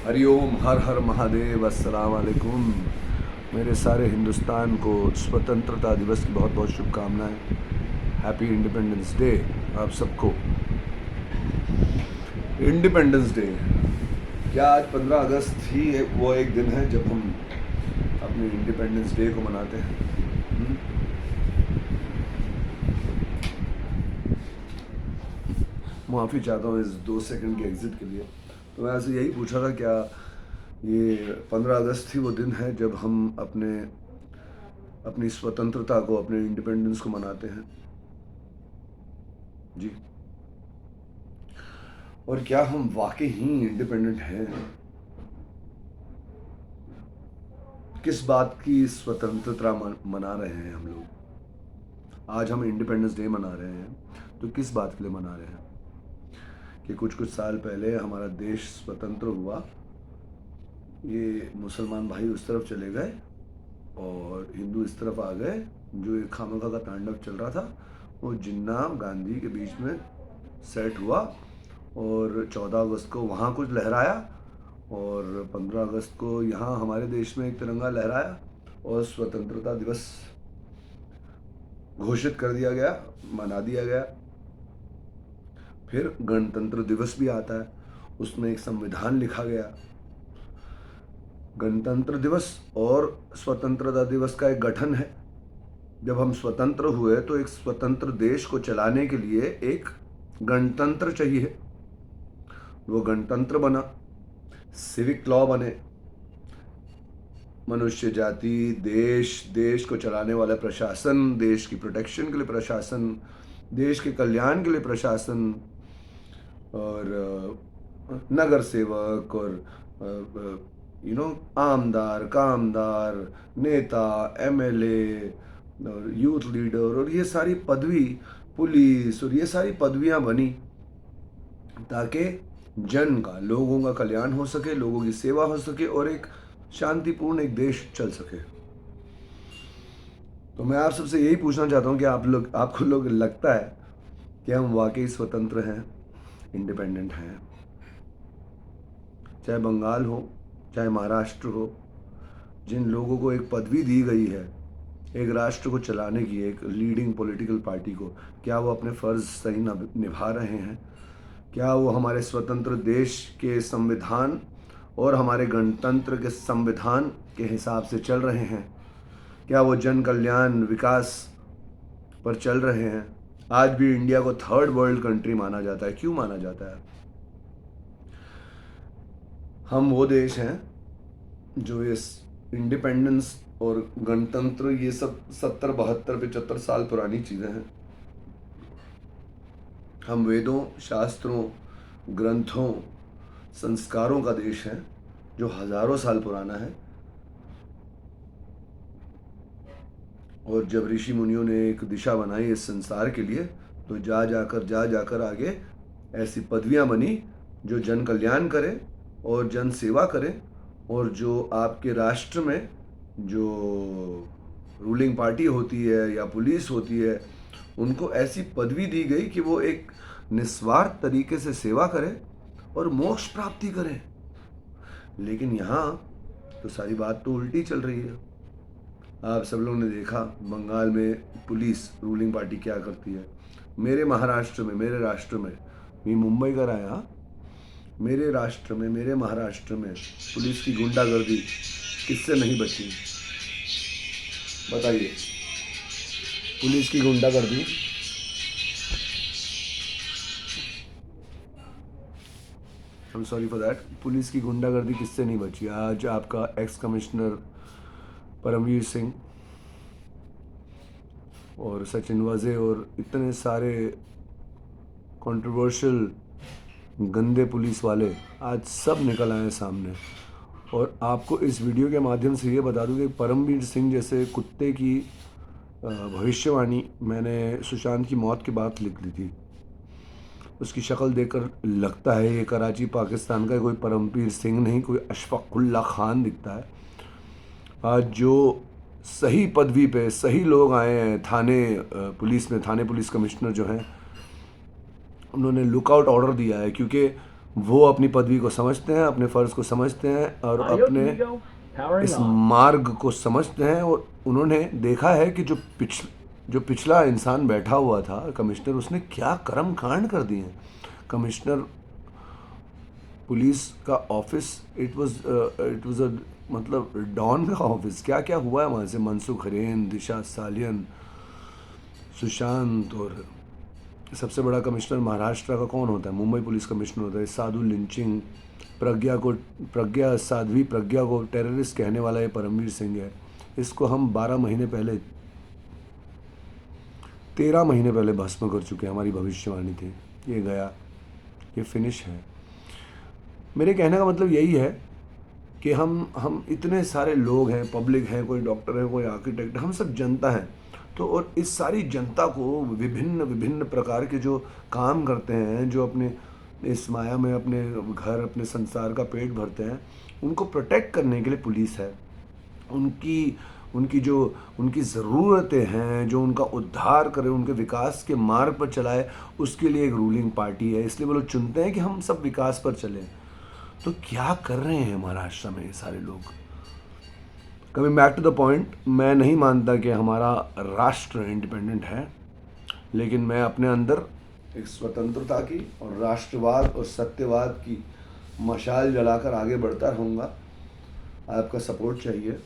हरिओम, हर हर महादेव, अस्सलाम वालेकुम। मेरे सारे हिंदुस्तान को स्वतंत्रता दिवस की बहुत बहुत शुभकामनाएं। हैप्पी इंडिपेंडेंस डे आप सबको। इंडिपेंडेंस डे क्या आज 15 अगस्त ही वो एक दिन है जब हम अपने इंडिपेंडेंस डे को मनाते हैं? माफ़ी चाहता हूँ इस 2 सेकंड के एग्ज़िट के लिए। तो मैं ऐसे यही पूछा था, क्या ये 15 अगस्त ही वो दिन है जब हम अपनी स्वतंत्रता को, अपने इंडिपेंडेंस को मनाते हैं? जी। और क्या हम वाकई ही इंडिपेंडेंट हैं? किस बात की स्वतंत्रता मना रहे हैं हम लोग? आज हम इंडिपेंडेंस डे मना रहे हैं तो किस बात के लिए मना रहे हैं? कि कुछ कुछ साल पहले हमारा देश स्वतंत्र हुआ, ये मुसलमान भाई उस तरफ चले गए और हिंदू इस तरफ आ गए। जो ये खामखा का तांडव चल रहा था वो जिन्ना गांधी के बीच में सेट हुआ और 14 अगस्त को वहाँ कुछ लहराया और 15 अगस्त को यहाँ हमारे देश में एक तिरंगा लहराया और स्वतंत्रता दिवस घोषित कर दिया गया, मना दिया गया। फिर गणतंत्र दिवस भी आता है, उसमें एक संविधान लिखा गया। गणतंत्र दिवस और स्वतंत्रता दिवस का एक गठन है। जब हम स्वतंत्र हुए तो एक स्वतंत्र देश को चलाने के लिए एक गणतंत्र चाहिए। वो गणतंत्र बना, सिविक लॉ बने, मनुष्य जाति, देश को चलाने वाला प्रशासन, देश की प्रोटेक्शन के लिए प्रशासन, देश के कल्याण के लिए प्रशासन, और नगर सेवक और आमदार, कामदार, नेता, एमएलए और यूथ लीडर, और ये सारी पदवी, पुलिस, और ये सारी पदवियां बनी ताकि जन का, लोगों का कल्याण हो सके, लोगों की सेवा हो सके और एक शांतिपूर्ण एक देश चल सके। तो मैं आप सबसे यही पूछना चाहता हूँ कि आपको लोग लगता है कि हम वाकई स्वतंत्र हैं, इंडिपेंडेंट हैं? चाहे बंगाल हो, चाहे महाराष्ट्र हो, जिन लोगों को एक पदवी दी गई है एक राष्ट्र को चलाने की, एक लीडिंग पॉलिटिकल पार्टी को, क्या वो अपने फ़र्ज़ सही निभा रहे हैं? क्या वो हमारे स्वतंत्र देश के संविधान और हमारे गणतंत्र के संविधान के हिसाब से चल रहे हैं? क्या वो जन कल्याण, विकास पर चल रहे हैं? आज भी इंडिया को थर्ड वर्ल्ड कंट्री माना जाता है। क्यों माना जाता है? हम वो देश हैं जो इस इंडिपेंडेंस और गणतंत्र, ये सब 70, 72, 75 साल पुरानी चीज़ें हैं। हम वेदों, शास्त्रों, ग्रंथों, संस्कारों का देश है जो हज़ारों साल पुराना है। और जब ऋषि मुनियों ने एक दिशा बनाई इस संसार के लिए, तो जा जाकर आगे ऐसी पदवियां बनी जो जन कल्याण करे और जन सेवा करे, और जो आपके राष्ट्र में जो रूलिंग पार्टी होती है या पुलिस होती है, उनको ऐसी पदवी दी गई कि वो एक निस्वार्थ तरीके से सेवा करे और मोक्ष प्राप्ति करें। लेकिन यहाँ तो सारी बात तो उल्टी चल रही है। आप सब लोगों ने देखा बंगाल में पुलिस, रूलिंग पार्टी क्या करती है। मेरे महाराष्ट्र में, मेरे राष्ट्र में, मैं मुंबई का रहा, यहाँ मेरे राष्ट्र में, मेरे महाराष्ट्र में पुलिस की गुंडागर्दी किससे नहीं बची? बताइए। पुलिस की गुंडागर्दी, I am sorry for that, police की गुंडागर्दी किससे नहीं बची? आज आपका एक्स कमिश्नर परमवीर सिंह और सचिन वाजे और इतने सारे कंट्रोवर्शियल गंदे पुलिस वाले आज सब निकल आए सामने। और आपको इस वीडियो के माध्यम से ये बता दूं कि परमवीर सिंह जैसे कुत्ते की भविष्यवाणी मैंने सुशांत की मौत के बाद लिख ली थी। उसकी शक्ल देखकर लगता है ये कराची पाकिस्तान का कोई परमवीर सिंह नहीं, कोई अशफाकुल्ला खान दिखता है। आज जो सही पदवी पे सही लोग आए हैं थाने पुलिस में, थाने पुलिस कमिश्नर जो हैं, उन्होंने लुकआउट ऑर्डर दिया है, क्योंकि वो अपनी पदवी को समझते हैं, अपने फ़र्ज़ को समझते हैं और Audio अपने Diego, powering इस on. मार्ग को समझते हैं। और उन्होंने देखा है कि जो पिछला इंसान बैठा हुआ था कमिश्नर, उसने क्या कर्म कांड कर दिए हैं। कमिश्नर पुलिस का ऑफिस, इट वाज अ मतलब डॉन का ऑफिस। क्या क्या हुआ है वहाँ से, मनसुख हिरेन, दिशा सालियन, सुशांत, और सबसे बड़ा कमिश्नर महाराष्ट्र का कौन होता है, मुंबई पुलिस कमिश्नर होता है, साधु लिंचिंग, साध्वी प्रज्ञा को टेररिस्ट कहने वाला ये परमवीर सिंह है। इसको हम 13 महीने पहले भस्म कर चुके हैं। हमारी भविष्यवाणी थी, ये गया, ये फिनिश है। मेरे कहने का मतलब यही है कि हम इतने सारे लोग हैं, पब्लिक है, कोई डॉक्टर है, कोई आर्किटेक्ट, हम सब जनता हैं। तो और इस सारी जनता को विभिन्न विभिन्न प्रकार के जो काम करते हैं, जो अपने इस माया में अपने घर, अपने संसार का पेट भरते हैं, उनको प्रोटेक्ट करने के लिए पुलिस है। उनकी उनकी जो उनकी ज़रूरतें हैं, जो उनका उद्धार करे, उनके विकास के मार्ग पर चलाए, उसके लिए एक रूलिंग पार्टी है। इसलिए वो लोग चुनते हैं कि हम सब विकास पर चलें। तो क्या कर रहे हैं महाराष्ट्र में ये सारे लोग। Coming back to the point, मैं नहीं मानता कि हमारा राष्ट्र इंडिपेंडेंट है, लेकिन मैं अपने अंदर एक स्वतंत्रता की और राष्ट्रवाद और सत्यवाद की मशाल जलाकर आगे बढ़ता रहूँगा। आपका सपोर्ट चाहिए।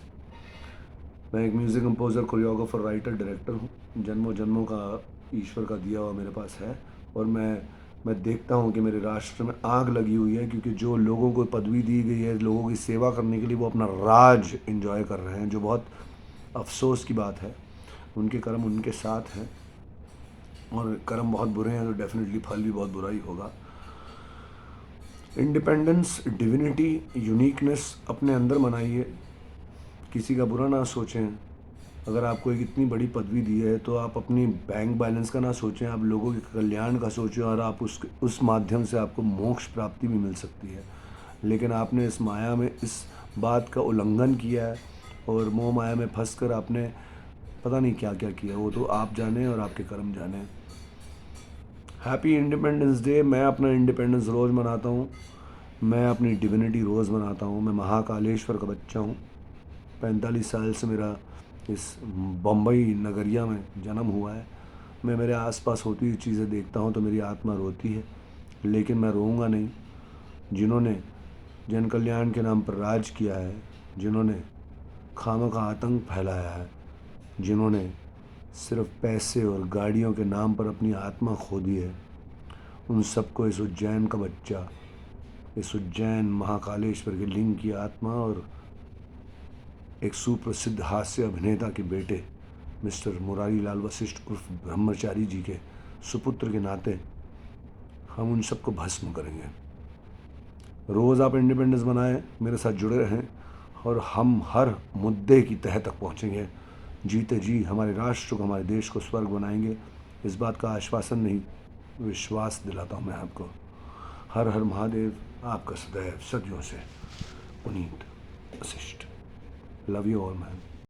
मैं एक music composer, choreographer, writer, director हूँ। जन्मों जन्मों का ईश्वर का दिया हुआ मेरे पास है। और मैं देखता हूँ कि मेरे राष्ट्र में आग लगी हुई है, क्योंकि जो लोगों को पदवी दी गई है लोगों की सेवा करने के लिए, वो अपना राज एंजॉय कर रहे हैं, जो बहुत अफसोस की बात है। उनके कर्म उनके साथ हैं, और कर्म बहुत बुरे हैं तो डेफिनेटली फल भी बहुत बुरा ही होगा। इंडिपेंडेंस, डिविनिटी, यूनिकनेस अपने अंदर मनाइए, किसी का बुरा ना सोचें। अगर आपको एक इतनी बड़ी पदवी दी है तो आप अपनी बैंक बैलेंस का ना सोचें, आप लोगों के कल्याण का सोचें, और आप उस माध्यम से आपको मोक्ष प्राप्ति भी मिल सकती है। लेकिन आपने इस माया में इस बात का उल्लंघन किया है, और मोह माया में फंसकर आपने पता नहीं क्या क्या किया, वो तो आप जाने और आपके कर्म जाने। Happy independence day. मैं अपना इंडिपेंडेंस रोज़ मनाता हूँ, मैं अपनी डिविनिटी रोज़ मनाता हूँ। मैं महाकालेश्वर का बच्चा हूँ। 45 साल से मेरा इस बम्बई नगरिया में जन्म हुआ है। मैं मेरे आसपास होती हुई चीज़ें देखता हूँ तो मेरी आत्मा रोती है, लेकिन मैं रोऊंगा नहीं। जिन्होंने जन कल्याण के नाम पर राज किया है, जिन्होंने खामखा आतंक फैलाया है, जिन्होंने सिर्फ पैसे और गाड़ियों के नाम पर अपनी आत्मा खो दी है, उन सबको इस उज्जैन का बच्चा, इस उज्जैन महाकालेश्वर के लिंग की आत्मा, और एक सुप्रसिद्ध हास्य अभिनेता के बेटे मिस्टर मुरारी लाल वशिष्ठ उर्फ ब्रह्मचारी जी के सुपुत्र के नाते हम उन सबको भस्म करेंगे। रोज़ आप इंडिपेंडेंस मनाएं, मेरे साथ जुड़े रहें, और हम हर मुद्दे की तह तक पहुंचेंगे। जीते जी हमारे राष्ट्र को, हमारे देश को स्वर्ग बनाएंगे। इस बात का आश्वासन नहीं, विश्वास दिलाता हूं मैं आपको। हर हर महादेव। आपका सदैव सदियों से Puneet Vashishtha. Love you all man.